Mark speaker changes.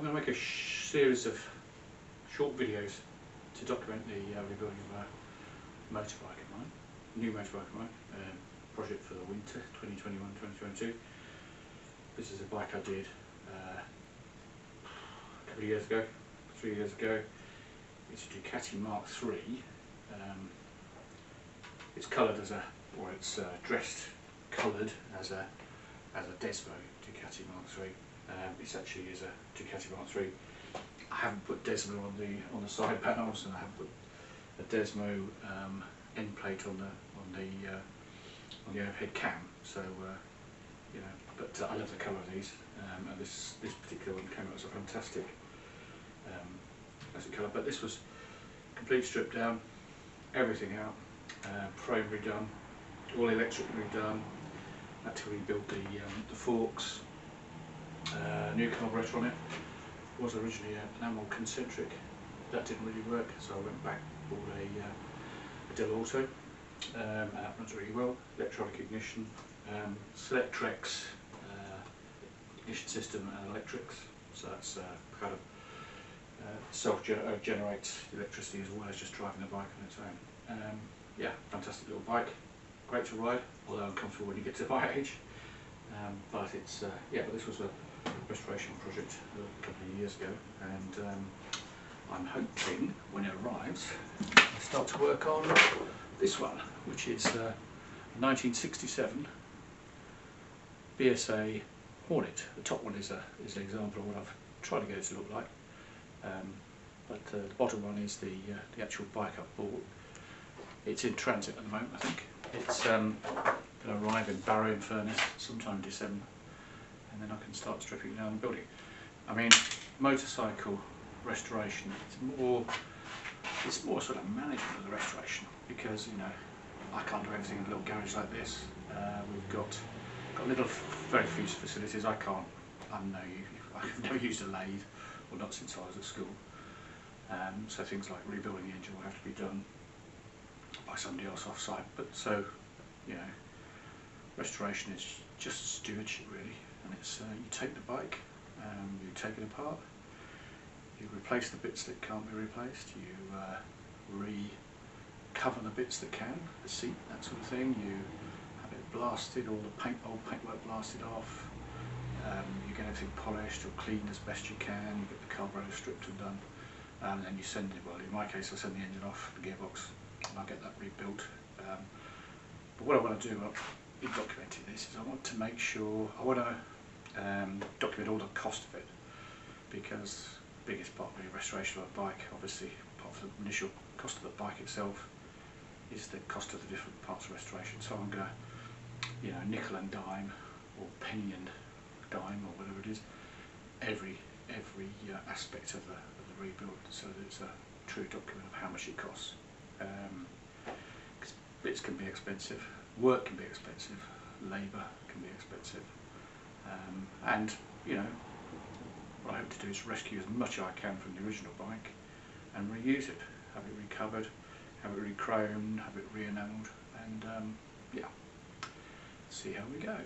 Speaker 1: I'm going to make a series of short videos to document the rebuilding of a motorbike of mine, new motorbike of mine, project for the winter 2021-2022. This is a bike I did a couple of years ago, 3 years ago. It's a Ducati Mark III. It's coloured as a, or it's coloured as a Desmo Ducati Mark III. It actually is a Ducati Mark III. I haven't put Desmo on the side panels, and I haven't put a Desmo end plate on the overhead cam. So you know, but I love the colour of these, and this particular one came out as a fantastic colour. But this was complete stripped down, everything out, frame redone, all electric redone. Had to rebuild the forks. New carburetor on it. Was originally an Amel concentric. That didn't really work, so I went back, bought a Del Auto, and that runs really well. Electronic ignition, Selectrex ignition system and electrics. So that's kind of self-generates electricity as well as just driving the bike on its own. Yeah, fantastic little bike, great to ride, although uncomfortable when you get to my age. But it's yeah, but this was a restoration project a couple of years ago, and I'm hoping when it arrives I start to work on this one, which is a 1967 BSA Hornet. The top one is an example of what I've tried to get it to look like, but the bottom one is the actual bike I've bought. It's in transit at the moment. I think it's going to arrive in Barrow-in-Furness sometime in December, and then I can start stripping it down and building. I mean, motorcycle restoration, it's more sort of management of the restoration, because you know, I can't do everything in a little garage like this. We've got little, very few facilities. I've never used a lathe, well, not since I was at school. So things like rebuilding the engine will have to be done by somebody else off-site. But so, you know, restoration is just stewardship really, and it's you take the bike, you take it apart, you replace the bits that can't be replaced, you recover the bits that can, the seat, that sort of thing, you have it blasted, all the old paintwork blasted off, you get everything polished or cleaned as best you can, you get the carburetor stripped and done, and then you send it, well in my case I send the engine off, the gearbox, and I get that rebuilt. But what I want to do in documenting this is I want to make sure, I want to document all the cost of it, because the biggest part of the restoration of a bike, obviously, apart from the initial cost of the bike itself, is the cost of the different parts of restoration. So I'm going to, you know, nickel and dime, or penny and dime, or whatever it is, every aspect of the rebuild, so that it's a true document of how much it costs. Because bits can be expensive, work can be expensive, labour can be expensive, and you know, what I hope to do is rescue as much as I can from the original bike and reuse it, have it recovered, have it re-chromed, have it re-enamelled, and yeah, see how we go.